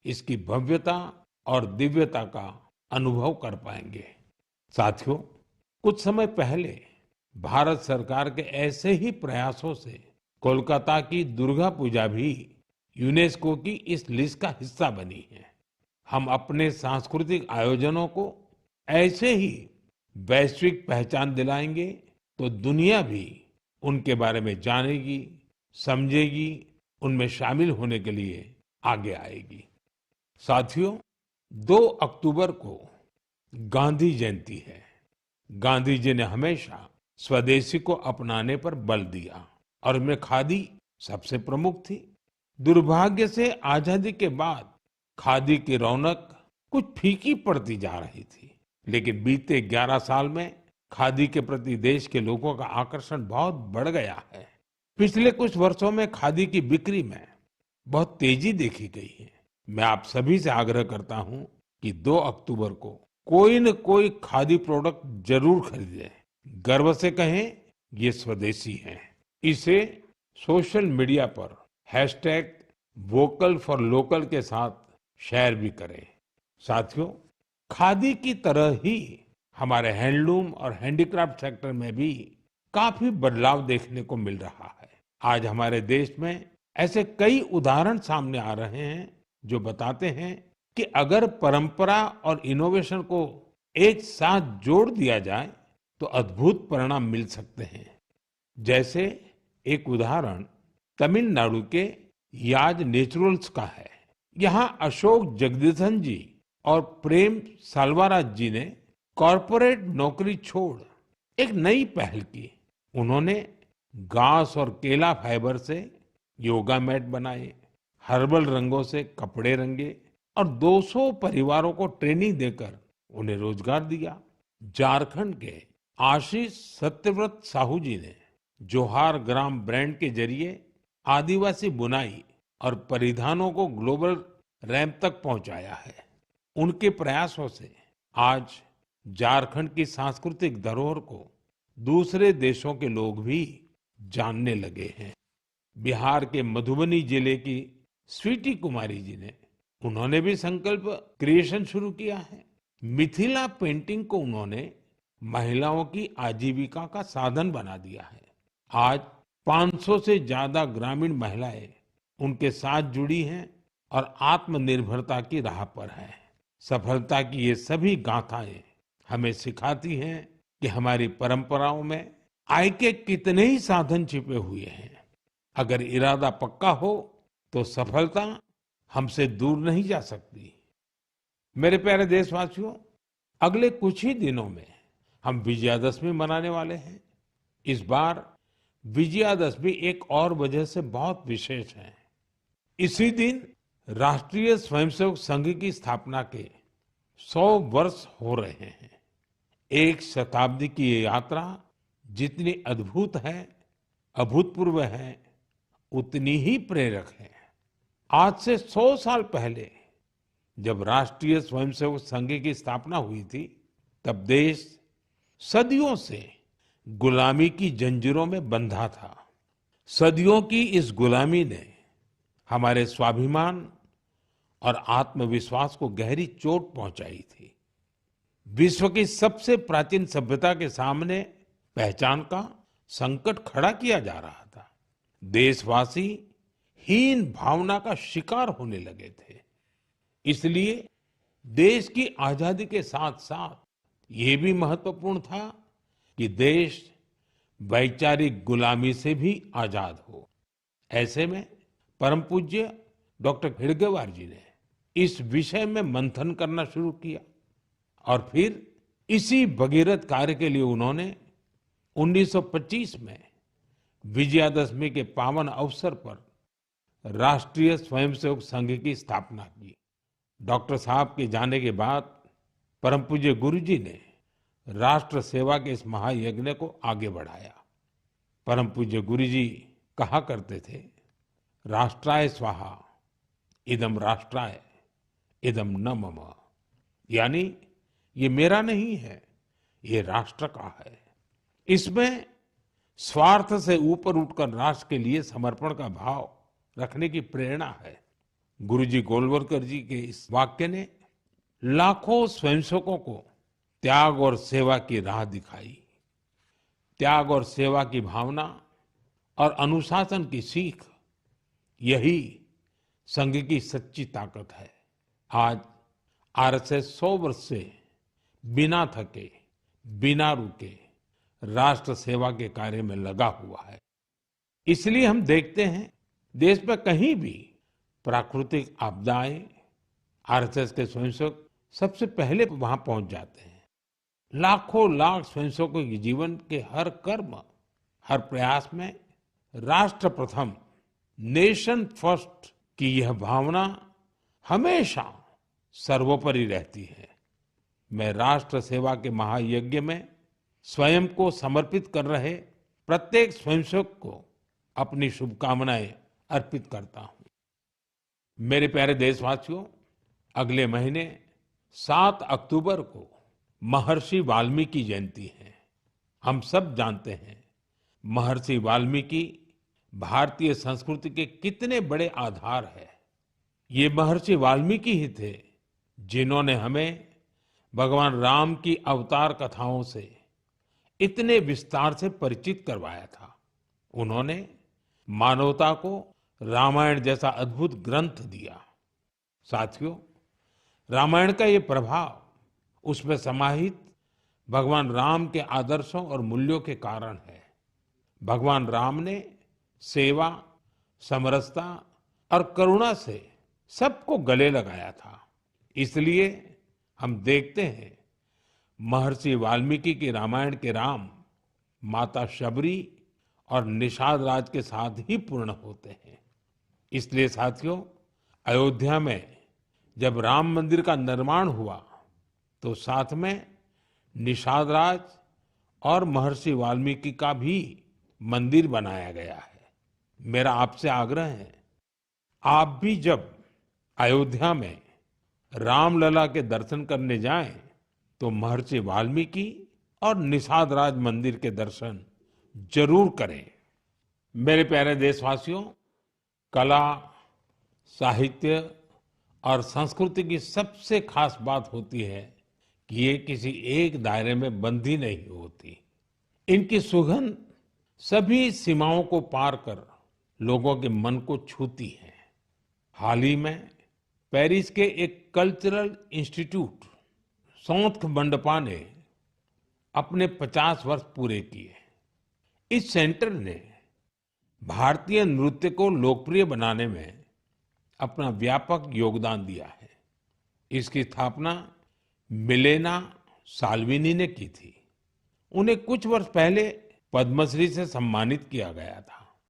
इसकी भव्यता और दिव्यता का अनुभव कर पाएंगे। साथियों, कुछ समय पहले भारत सरकार के ऐसे ही प्रयासों से कोलकाता की दुर्गा पूजा भी यूनेस्को की इस लिस्ट का हिस्सा बनी है। हम अपने सांस्कृतिक आयोजनों को ऐसे ही वैश्विक पहचान दिलाएंगे तो दुनिया भी उनके बारे में जानेगी, समझेगी, उनमें शामिल होने के लिए आगे आएगी। साथियों, 2 अक्टूबर को गांधी जयंती है। गांधी जी ने हमेशा स्वदेशी को अपनाने पर बल दिया और उसमें खादी सबसे प्रमुख थी। दुर्भाग्य से आजादी के बाद खादी की रौनक कुछ फीकी पड़ती जा रही थी, लेकिन बीते 11 साल में खादी के प्रति देश के लोगों का आकर्षण बहुत बढ़ गया है। पिछले कुछ वर्षों में खादी की बिक्री में बहुत तेजी देखी गई है। मैं आप सभी से आग्रह करता हूं कि 2 अक्टूबर को कोई न कोई खादी प्रोडक्ट जरूर खरीदें। गर्व से कहें, ये स्वदेशी है। इसे सोशल मीडिया पर #वोकल4लोकल के साथ शेयर भी करें। साथियों, खादी की तरह ही हमारे हैंडलूम और हैंडीक्राफ्ट सेक्टर में भी काफी बदलाव देखने को मिल रहा है। आज हमारे देश में ऐसे कई उदाहरण सामने आ रहे हैं जो बताते हैं कि अगर परंपरा और इनोवेशन को एक साथ जोड़ दिया जाए तो अद्भुत परिणाम मिल सकते हैं। जैसे एक उदाहरण तमिलनाडु के याज नेचुरल्स का है। यहाँ अशोक जगदीशन जी और प्रेम साल्वाराज जी ने कॉरपोरेट नौकरी छोड़ एक नई पहल की। उन्होंने घास और केला फाइबर से योगा मैट बनाए, हर्बल रंगों से कपड़े रंगे और 200 परिवारों को ट्रेनिंग देकर उन्हें रोजगार दिया। झारखंड के आशीष सत्यव्रत साहू जी ने जोहार ग्राम ब्रांड के जरिए आदिवासी बुनाई और परिधानों को ग्लोबल रैंप तक पहुंचाया है। उनके प्रयासों से आज झारखंड की सांस्कृतिक धरोहर को दूसरे देशों के लोग भी जानने लगे हैं। बिहार के मधुबनी जिले की स्वीटी कुमारी जी ने उन्होंने भी संकल्प क्रिएशन शुरू किया है। मिथिला पेंटिंग को उन्होंने महिलाओं की आजीविका का साधन बना दिया है। आज 500 से ज्यादा ग्रामीण महिलाएं उनके साथ जुड़ी हैं और आत्मनिर्भरता की राह पर हैं। सफलता की ये सभी गाथाएं हमें सिखाती हैं कि हमारी परंपराओं में आय के कितने ही साधन छिपे हुए हैं। अगर इरादा पक्का हो तो सफलता हमसे दूर नहीं जा सकती। मेरे प्यारे देशवासियों, अगले कुछ ही दिनों में हम विजयादशमी मनाने वाले हैं। इस बार विजयादशमी एक और वजह से बहुत विशेष है। इसी दिन राष्ट्रीय स्वयंसेवक संघ की स्थापना के 100 वर्ष हो रहे हैं। एक शताब्दी की ये यात्रा जितनी अद्भुत है, अभूतपूर्व है, उतनी ही प्रेरक है। आज से 100 साल पहले जब राष्ट्रीय स्वयंसेवक संघ की स्थापना हुई थी, तब देश सदियों से गुलामी की जंजीरों में बंधा था। सदियों की इस गुलामी ने हमारे स्वाभिमान और आत्मविश्वास को गहरी चोट पहुंचाई थी। विश्व की सबसे प्राचीन सभ्यता के सामने पहचान का संकट खड़ा किया जा रहा था। देशवासी हीन भावना का शिकार होने लगे थे। इसलिए देश की आजादी के साथ साथ ये भी महत्वपूर्ण था कि देश वैचारिक गुलामी से भी आजाद हो। ऐसे में परम पूज्य डॉक्टर हेडगेवार जी ने इस विषय में मंथन करना शुरू किया और फिर इसी भगीरथ कार्य के लिए उन्होंने 1925 में विजयादशमी के पावन अवसर पर राष्ट्रीय स्वयंसेवक संघ की स्थापना की। डॉक्टर साहब के जाने के बाद परम पूज्य गुरु जी ने राष्ट्र सेवा के इस महायज्ञ को आगे बढ़ाया। परम पूज्य गुरु जी कहा करते थे, राष्ट्राय स्वाहा इदम राष्ट्राय इदम न मम। यानी ये मेरा नहीं है, ये राष्ट्र का है। इसमें स्वार्थ से ऊपर उठकर राष्ट्र के लिए समर्पण का भाव रखने की प्रेरणा है। गुरुजी गोलवलकर जी के इस वाक्य ने लाखों स्वयंसेवकों को त्याग और सेवा की राह दिखाई। त्याग और सेवा की भावना और अनुशासन की सीख, यही संघ की सच्ची ताकत है। आज आरएसएस 100 वर्ष से बिना थके, बिना रुके राष्ट्र सेवा के कार्य में लगा हुआ है। इसलिए हम देखते हैं देश में कहीं भी प्राकृतिक आपदाएं, आरएसएस के स्वयंसेवक सबसे पहले वहां पहुंच जाते हैं। लाखों लाख स्वयंसेवकों के जीवन के हर कर्म, हर प्रयास में राष्ट्र प्रथम, नेशन फर्स्ट की यह भावना हमेशा सर्वोपरि रहती है। मैं राष्ट्र सेवा के महायज्ञ में स्वयं को समर्पित कर रहे प्रत्येक स्वयंसेवक को अपनी शुभकामनाएं अर्पित करता हूं। मेरे प्यारे देशवासियों, अगले महीने 7 अक्टूबर को महर्षि वाल्मीकि जयंती है। हम सब जानते हैं महर्षि वाल्मीकि भारतीय संस्कृति के कितने बड़े आधार है। ये महर्षि वाल्मीकि ही थे जिन्होंने हमें भगवान राम की अवतार कथाओं से इतने विस्तार से परिचित करवाया था। उन्होंने मानवता को रामायण जैसा अद्भुत ग्रंथ दिया। साथियों, रामायण का ये प्रभाव उसमें समाहित भगवान राम के आदर्शों और मूल्यों के कारण है। भगवान राम ने सेवा, समरसता और करुणा से सबको गले लगाया था। इसलिए हम देखते हैं महर्षि वाल्मीकि की रामायण के राम माता शबरी और निषाद राज के साथ ही पूर्ण होते हैं। इसलिए साथियों, अयोध्या में जब राम मंदिर का निर्माण हुआ तो साथ में निषाद राज और महर्षि वाल्मीकि का भी मंदिर बनाया गया है। मेरा आपसे आग्रह है, आप भी जब अयोध्या में रामलला के दर्शन करने जाएं तो महर्षि वाल्मीकि और निषाद राज मंदिर के दर्शन जरूर करें। मेरे प्यारे देशवासियों, कला, साहित्य और संस्कृति की सबसे खास बात होती है कि ये किसी एक दायरे में बंधी नहीं होती। इनकी सुगंध सभी सीमाओं को पार कर लोगों के मन को छूती है। हाल ही में पेरिस के एक कल्चरल इंस्टीट्यूट सौंथ मंडपा ने अपने 50 वर्ष पूरे किए। इस सेंटर ने भारतीय नृत्य को लोकप्रिय बनाने में अपना व्यापक योगदान दिया है। इसकी स्थापना मिलेना साल्विनी ने की थी। उन्हें कुछ वर्ष पहले पद्मश्री से सम्मानित किया गया था।